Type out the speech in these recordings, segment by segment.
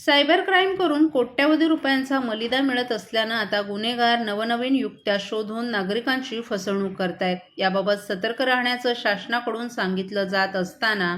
Cyber crime करून कोट्यवधी रुपयांचा मलिदा मिळत असल्यानं आता गुन्हेगार नवनवीन युक्त्या शोधून नागरिकांची फसवणूक करतायत। याबाबत सतर्क राहण्याचं शासनाकडून सांगितलं जात असताना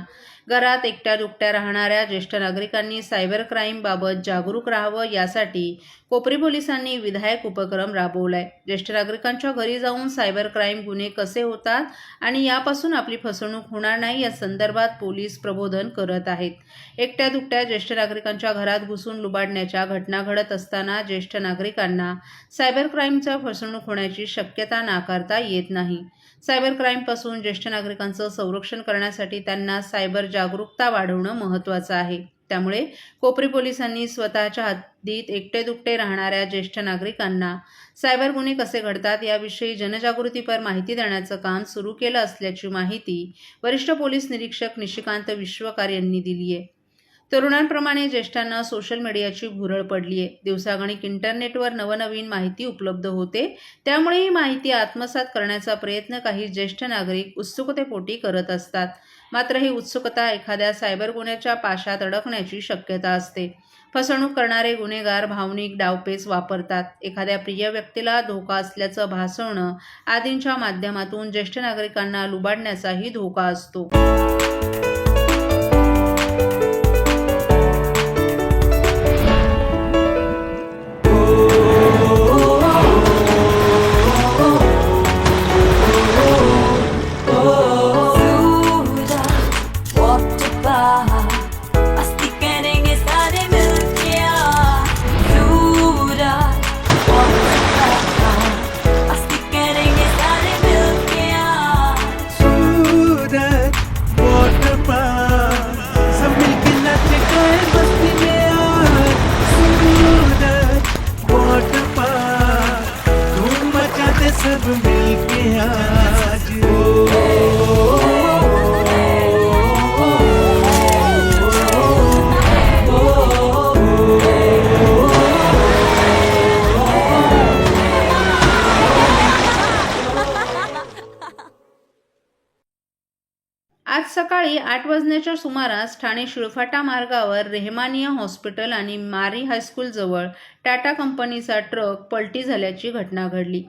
घरात एकट्या दुकट्या राहणाऱ्या ज्येष्ठ नागरिकांनी सायबर क्राईमबाबत जागरूक राहावं यासाठी कोपरी पोलिसांनी विधायक उपक्रम राबवलाय। ज्येष्ठ नागरिकांच्या घरी जाऊन सायबर क्राईम गुन्हे कसे होतात आणि यापासून आपली फसवणूक होणार नाही या संदर्भात पोलीस प्रबोधन करत आहेत। एकट्या दुकट्या ज्येष्ठ नागरिकांच्या घरात घुसून लुबाडण्याच्या घटना घडत असताना ज्येष्ठ नागरिकांना सायबर क्राईमच्या फसवणूक होण्याची शक्यता नाकारता येत नाही। सायबर क्राईमपासून ज्येष्ठ नागरिकांचं संरक्षण करण्यासाठी त्यांना सायबर जागरूकता वाढवणं महत्त्वाचं आहे। त्यामुळे कोपरी पोलिसांनी स्वतःच्या हद्दीत एकटे दुकटे राहणाऱ्या ज्येष्ठ नागरिकांना सायबर गुन्हे कसे घडतात याविषयी जनजागृतीपर माहिती देण्याचं काम सुरू केलं असल्याची माहिती वरिष्ठ पोलीस निरीक्षक निशिकांत विश्वकार यांनी दिली आहे। तरुणांप्रमाणे ज्येष्ठांना सोशल मीडियाची भुरळ पडली आहे। दिवसागणिक इंटरनेटवर नवनवीन माहिती उपलब्ध होते, त्यामुळे ही माहिती आत्मसात करण्याचा प्रयत्न काही ज्येष्ठ नागरिक उत्सुकतेपोटी करत असतात। मात्र ही उत्सुकता एखाद्या सायबर गुन्ह्याच्या पाशात अडकण्याची शक्यता असते। फसवणूक करणारे गुन्हेगार भावनिक डावपेच वापरतात, एखाद्या प्रिय व्यक्तीला धोका असल्याचं भासवणं आदींच्या माध्यमातून ज्येष्ठ नागरिकांना लुबाडण्याचाही धोका असतो। सब मिलके आज आज सकाळी 8 वाजण्याच्या सुमारास ठाणे शिळफाटा मार्गावर रेहमानिया हॉस्पिटल आणि मारी हायस्कूल जवळ टाटा कंपनीचा ट्रक पलटी झाल्याची घटना घडली।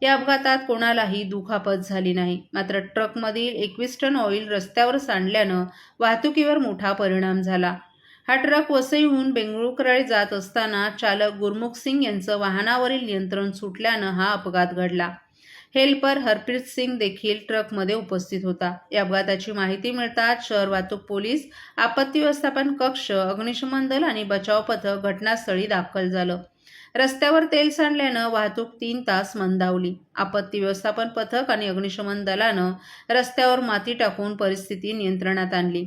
या अपघातात कोणालाही दुखापत झाली नाही, मात्र ट्रकमधील 21 टन ऑइल रस्त्यावर सांडल्यानं वाहतुकीवर मोठा परिणाम झाला। हा ट्रक वसईहून बेंगळुरूकडे जात असताना चालक गुरमुख सिंग यांचं वाहनावरील नियंत्रण सुटल्यानं हा अपघात घडला। हेल्पर हरप्रीत सिंग देखील ट्रकमध्ये उपस्थित होता। या अपघाताची माहिती मिळताच शहर वाहतूक पोलीस, आपत्ती व्यवस्थापन कक्ष, अग्निशमन दल आणि बचाव पथक घटनास्थळी दाखल झालं। रस्त्यावर तेल सांडल्यानं वाहतूक 3 तास मंदावली। आपत्ती व्यवस्थापन पथक आणि अग्निशमन दलानं रस्त्यावर माती टाकून परिस्थिती नियंत्रणात आणली।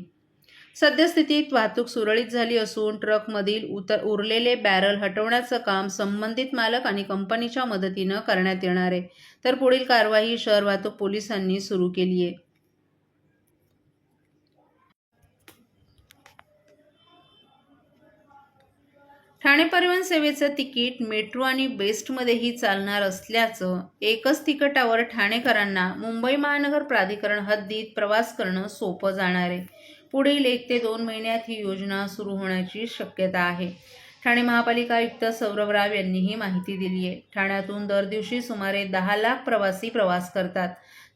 सद्यस्थितीत वाहतूक सुरळीत झाली असून ट्रकमधील उरलेले बॅरल हटवण्याचं काम संबंधित मालक आणि कंपनीच्या मदतीनं करण्यात येणार आहे, तर पुढील कारवाई शहर वाहतूक पोलिसांनी सुरू केली आहे। ठाणे परिवहन सेवेचं तिकीट मेट्रो आणि बेस्टमध्येही चालणार असल्याचं एकच तिकिटावर ठाणेकरांना मुंबई महानगर प्राधिकरण हद्दीत प्रवास करणं सोपं जाणार आहे। पुढील 1 ते 2 महिन्यात ही योजना सुरू होण्याची शक्यता आहे। ठाणे महापालिका आयुक्त सौरभ राव यांनी ही माहिती दिली आहे। ठाण्यातून दर दिवशी सुमारे 10 लाख प्रवासी प्रवास करतात।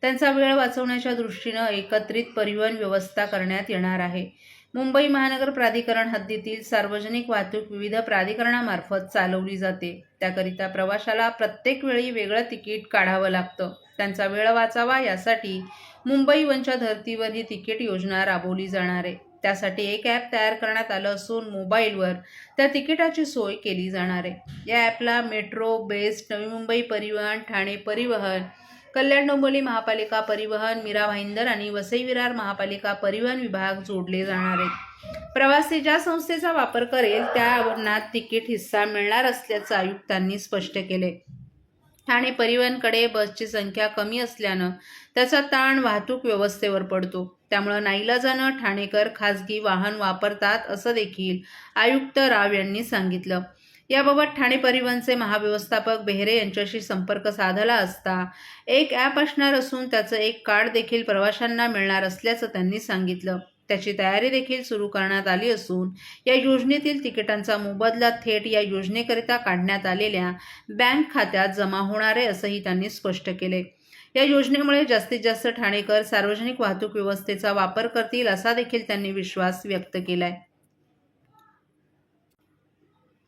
त्यांचा वेळ वाचवण्याच्या दृष्टीनं एकत्रित परिवहन व्यवस्था करण्यात येणार आहे। मुंबई महानगर प्राधिकरण हद्दीतील सार्वजनिक वाहतूक विविध प्राधिकरणामार्फत चालवली जाते। त्याकरिता प्रवाशाला प्रत्येक वेळी वेगळं तिकीट काढावं लागतं। त्यांचा वेळ वाचावा यासाठी मुंबई वनच्या धर्तीवर ही तिकीट योजना राबवली जाणार आहे। त्यासाठी एक ॲप तयार करण्यात आलं असून मोबाईलवर त्या तिकिटाची सोय केली जाणार आहे। या ॲपला मेट्रो, बेस्ट, नवी मुंबई परिवहन, ठाणे परिवहन, कल्याण डोंबिवली महापालिका परिवहन, मीरा भाईंदर आणि वसई विरार महापालिका परिवहन विभाग जोडले जाणार आहेत। प्रवासी ज्या संस्थेचा वापर करेल त्या तिकीट हिस्सा मिळणार असल्याचं आयुक्तांनी स्पष्ट केले। ठाणे परिवहनकडे बसची संख्या कमी असल्यानं त्याचा ताण वाहतूक व्यवस्थेवर पडतो। त्यामुळे नाईलाजानं ठाणेकर खासगी वाहन वापरतात असं देखील आयुक्त राव यांनी सांगितलं। याबाबत ठाणे परिवहनचे महाव्यवस्थापक बेहरे यांच्याशी संपर्क साधला असता एक ॲप असणार असून त्याचं एक कार्ड देखील प्रवाशांना मिळणार असल्याचं त्यांनी सांगितलं। त्याची तयारी देखील सुरू करण्यात आली असून या योजनेतील तिकिटांचा मोबदला थेट या योजनेकरिता काढण्यात आलेल्या बँक खात्यात जमा होणार आहे असंही त्यांनी स्पष्ट केले. या योजनेमुळे जास्तीत जास्त ठाणेकर सार्वजनिक वाहतूक व्यवस्थेचा वापर करतील असा देखील त्यांनी विश्वास व्यक्त केलाय.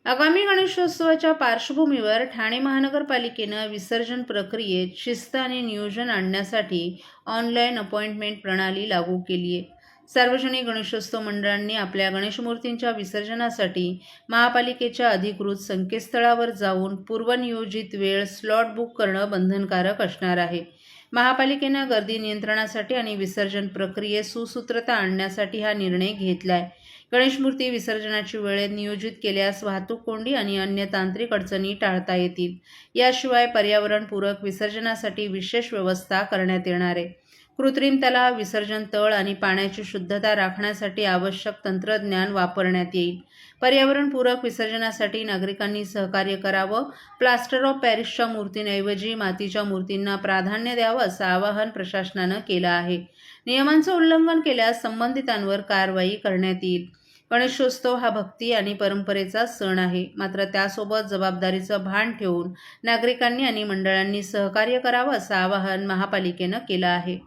आगामी गणेशोत्सवाच्या पार्श्वभूमीवर ठाणे महानगरपालिकेनं विसर्जन प्रक्रियेत शिस्त आणि नियोजन आणण्यासाठी ऑनलाईन अपॉइंटमेंट प्रणाली लागू केली आहे. सार्वजनिक गणेशोत्सव मंडळांनी आपल्या गणेशमूर्तींच्या विसर्जनासाठी महापालिकेच्या अधिकृत संकेतस्थळावर जाऊन पूर्वनियोजित वेळ स्लॉट बुक करणं बंधनकारक असणार आहे. महापालिकेनं गर्दी नियंत्रणासाठी आणि विसर्जन प्रक्रियेत सुसूत्रता आणण्यासाठी हा निर्णय घेतलाय. गणेशमूर्ती विसर्जनाची वेळ नियोजित केल्यास वाहतूक कोंडी आणि अन्य तांत्रिक अडचणी टाळता येतील. याशिवाय पर्यावरणपूरक विसर्जनासाठी विशेष व्यवस्था करण्यात येणार आहे. कृत्रिम तलाव, विसर्जन तळ आणि पाण्याची शुद्धता राखण्यासाठी आवश्यक तंत्रज्ञान वापरण्यात येईल. पर्यावरणपूरक विसर्जनासाठी नागरिकांनी सहकार्य करावं. प्लास्टर ऑफ पॅरिसच्या मूर्तींऐवजी मातीच्या मूर्तींना प्राधान्य द्यावं असं आवाहन प्रशासनानं केलं आहे. नियमांचं उल्लंघन केल्यास संबंधितांवर कारवाई करण्यात येईल. गणेशोत्सव हा भक्ती आणि परंपरेचा सण आहे, मात्र त्यासोबत जबाबदारीचं भान ठेवून नागरिकांनी आणि मंडळांनी सहकार्य करावं असं आवाहन महापालिकेनं केलं आहे.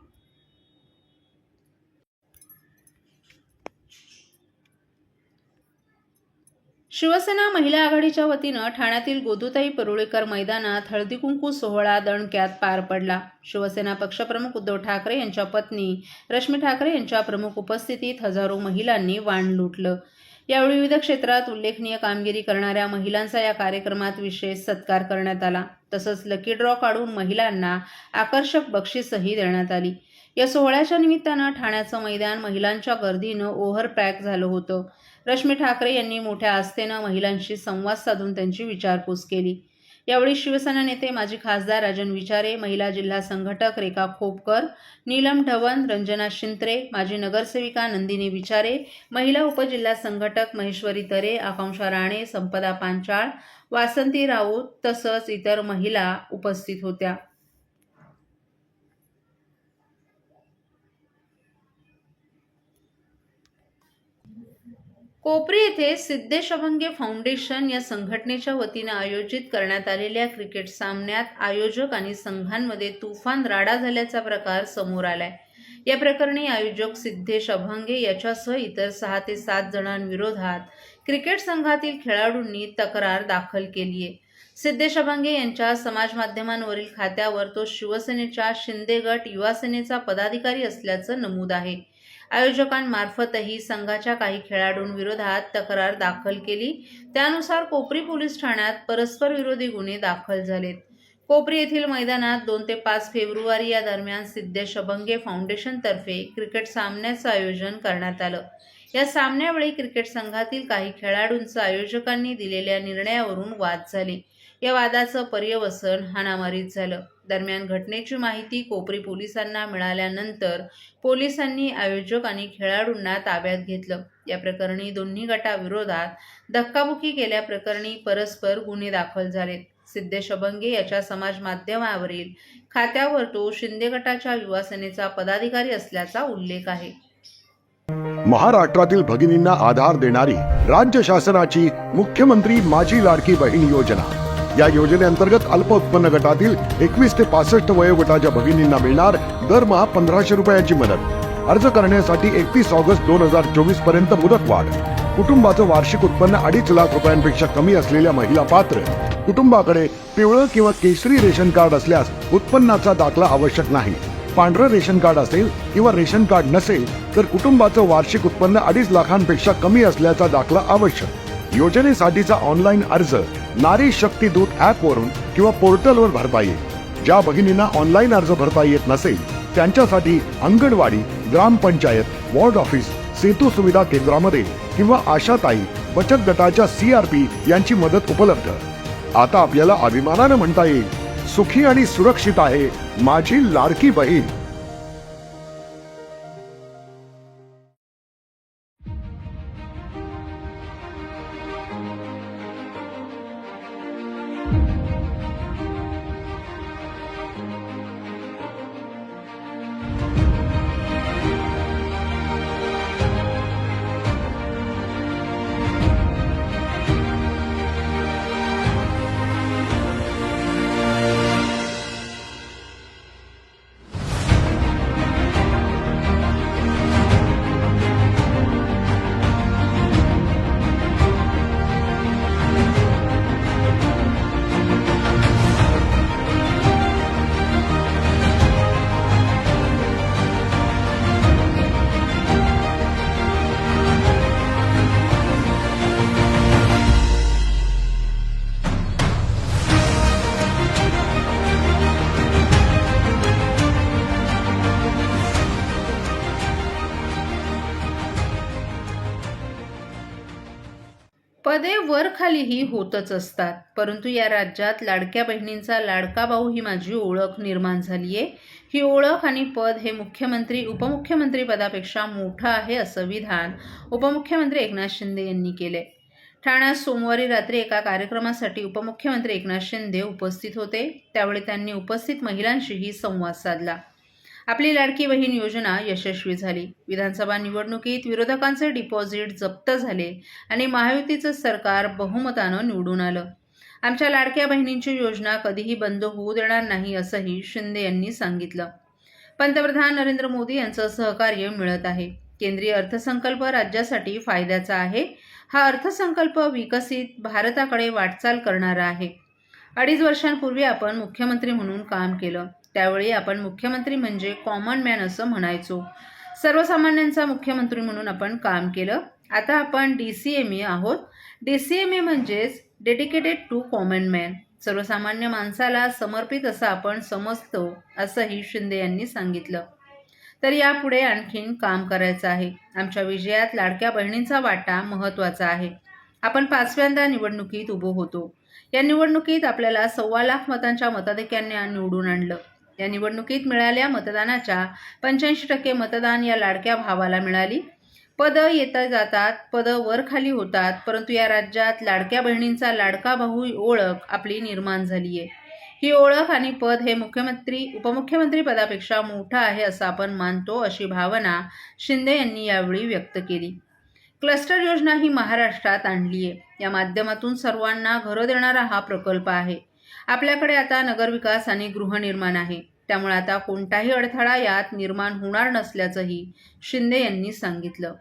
शिवसेना महिला आघाडीच्या वतीनं ठाण्यातील गोदूताई परुळेकर मैदानात हळदीकुंकू सोहळा दणक्यात पार पडला. शिवसेना पक्षप्रमुख उद्धव ठाकरे यांच्या पत्नी रश्मी ठाकरे यांच्या प्रमुख उपस्थितीत हजारो महिलांनी वाण लुटलं. यावेळी विविध क्षेत्रात उल्लेखनीय कामगिरी करणाऱ्या महिलांचा या कार्यक्रमात विशेष सत्कार करण्यात आला. तसंच लकी ड्रॉ काढून महिलांना आकर्षक बक्षीसही देण्यात आली. या सोहळ्याच्या निमित्तानं ठाण्याचं मैदान महिलांच्या गर्दीनं ओव्हरपॅक झालं होतं. रश्मी ठाकरे यांनी मोठ्या आस्थेनं महिलांशी संवाद साधून त्यांची विचारपूस केली. यावेळी शिवसेना नेते माजी खासदार राजन विचारे, महिला जिल्हा संघटक रेखा खोपकर, नीलम ढवण, रंजना शिंत्रे, माजी नगरसेविका नंदिनी विचारे, महिला उपजिल्हा संघटक महेश्वरी तरे, आकांक्षा राणे, संपदा पांचाळ, वासंती राऊत तसंच इतर महिला उपस्थित होत्या. कोपरी येथे सिद्धेश अभंगे फाउंडेशन या संघटनेच्या वतीनं आयोजित करण्यात आलेल्या क्रिकेट सामन्यात आयोजक आणि संघांमध्ये तुफान राडा झाल्याचा प्रकार समोर आलाय. या प्रकरणी आयोजक सिद्धेश अभंगे याच्यासह इतर 6 ते 7 जणांविरोधात क्रिकेट संघातील खेळाडूंनी तक्रार दाखल केली आहे. सिद्धेश अभंगे यांच्या समाज माध्यमांवरील खात्यावर तो शिवसेनेच्या शिंदे गट युवा सेनेचा पदाधिकारी असल्याचं नमूद आहे. आयोजकांमार्फतही संघाच्या काही खेळाडूंविरोधात तक्रार दाखल केली. त्यानुसार कोपरी पोलीस ठाण्यात परस्पर विरोधी गुन्हे दाखल झालेत. कोपरी येथील मैदानात 2 ते 5 फेब्रुवारी या दरम्यान सिद्धेश अभंगे फाउंडेशनतर्फे क्रिकेट सामन्याचं आयोजन करण्यात आलं. या सामन्यावेळी क्रिकेट संघातील काही खेळाडूंचं आयोजकांनी दिलेल्या निर्णयावरून वाद झाले. या वादाचं पर्यवसन हाणामारीत झालं. दरम्यान घटनेची माहिती कोपरी पोलिसांना मिळाल्यानंतर पोलिसांनी आयोजक आणि खेळाडूंना ताब्यात घेतलं. या प्रकरणी दोन्ही गटाविरोधात धक्काबुक्की केल्याप्रकरणी परस्पर गुन्हे दाखल झालेत. सिद्धेश अभंगे याच्या समाज माध्यमावरील खात्यावर तो शिंदे गटाच्या युवा सेनेचा पदाधिकारी असल्याचा उल्लेख आहे. महाराष्ट्रातील भगिनींना आधार देणारी राज्य शासनाची मुख्यमंत्री माझी लाडकी बहीण योजना. या योजनेअंतर्गत अल्प उत्पन्न गटातील 21 ते 65 वयोगटाच्या भगिनींना मिळणार दरमहा 1500 रुपयांची मदत. अर्ज करण्यासाठी 31 ऑगस्ट 2024 पर्यंत मुदतवाढ. कुटुंबाचं वार्षिक उत्पन्न 2.5 लाख रुपयांपेक्षा कमी असलेल्या महिला पात्र. कुटुंबाकडे पिवळं किंवा केशरी रेशन कार्ड असल्यास उत्पन्नाचा दाखला आवश्यक नाही. पांढरं रेशन कार्ड असेल किंवा रेशन कार्ड नसेल तर कुटुंबाचं वार्षिक उत्पन्न 2.5 लाखांपेक्षा कमी असल्याचा दाखला आवश्यक. योजनेसाठीचा ऑनलाईन अर्ज नारी शक्ती दूत ऍप वरून किंवा पोर्टलवर भरता येईल. ज्या भगिनींना ऑनलाईन अर्ज भरता येत नसेल त्यांच्यासाठी अंगणवाडी, ग्रामपंचायत, वॉर्ड ऑफिस, सेतू सुविधा केंद्रामध्ये किंवा आशाताई बचत गटाच्या CRP यांची मदत उपलब्ध. आता आपल्याला अभिमानानं म्हणता येईल, सुखी आणि सुरक्षित आहे माझी लाडकी बहीण. वर खालीही होतच असतात, परंतु या राज्यात लाडक्या बहिणींचा लाडका भाऊ ही माझी ओळख निर्माण झाली आहे. ही ओळख आणि पद हे मुख्यमंत्री उपमुख्यमंत्री पदापेक्षा मोठं आहे, असं विधान उपमुख्यमंत्री एकनाथ शिंदे यांनी केले. ठाण्यात सोमवारी रात्री एका कार्यक्रमासाठी उपमुख्यमंत्री एकनाथ शिंदे उपस्थित होते. त्यावेळी त्यांनी उपस्थित महिलांशीही संवाद साधला. आपली लाडकी बहीण योजना यशस्वी झाली. विधानसभा निवडणुकीत विरोधकांचे डिपॉझिट जप्त झाले आणि महायुतीचं सरकार बहुमतानं निवडून आलं. आमच्या लाडक्या बहिणींची योजना कधीही बंद होऊ देणार नाही, असंही शिंदे यांनी सांगितलं. पंतप्रधान नरेंद्र मोदी यांचं सहकार्य मिळत आहे. केंद्रीय अर्थसंकल्प राज्यासाठी फायद्याचा आहे. हा अर्थसंकल्प विकसित भारताकडे वाटचाल करणारा आहे. 2.5 वर्षांपूर्वी आपण मुख्यमंत्री म्हणून काम केलं. त्यावेळी आपण मुख्यमंत्री म्हणजे कॉमन मॅन असं म्हणायचो. सर्वसामान्यांचा मुख्यमंत्री म्हणून आपण काम केलं. आता आपण DCMA आहोत. DCMA म्हणजेच डेडिकेटेड टू कॉमन मॅन. सर्वसामान्य माणसाला समर्पित असं आपण समजतो, असंही शिंदे यांनी सांगितलं. तर यापुढे आणखीन काम करायचं आहे. आमच्या विजयात लाडक्या बहिणींचा वाटा महत्त्वाचा आहे. आपण 5व्यांदा निवडणुकीत उभं होतो. या निवडणुकीत आपल्याला 1.25 लाख मतांच्या मताधिक्याने निवडून आणलं. या निवडणुकीत मिळालेल्या मतदानाच्या 85% मतदान या लाडक्या भावाला मिळाली. पदं येता जातात, पदं वर खाली होतात, परंतु या राज्यात लाडक्या बहिणींचा लाडका भाऊ ही ओळख आपली निर्माण झाली आहे. ही ओळख आणि पद हे मुख्यमंत्री उपमुख्यमंत्री पदापेक्षा मोठं आहे असं आपण मानतो, अशी भावना शिंदे यांनी यावेळी व्यक्त केली. क्लस्टर योजना ही महाराष्ट्रात आणली आहे. या माध्यमातून सर्वांना घरं देणारा हा प्रकल्प आहे. आपल्याकडे आता नगरविकास आणि गृहनिर्माण आहे. त्यामुळे आता कोणताही अडथळा यात निर्माण होणार नसल्याचंही शिंदे यांनी सांगितलं.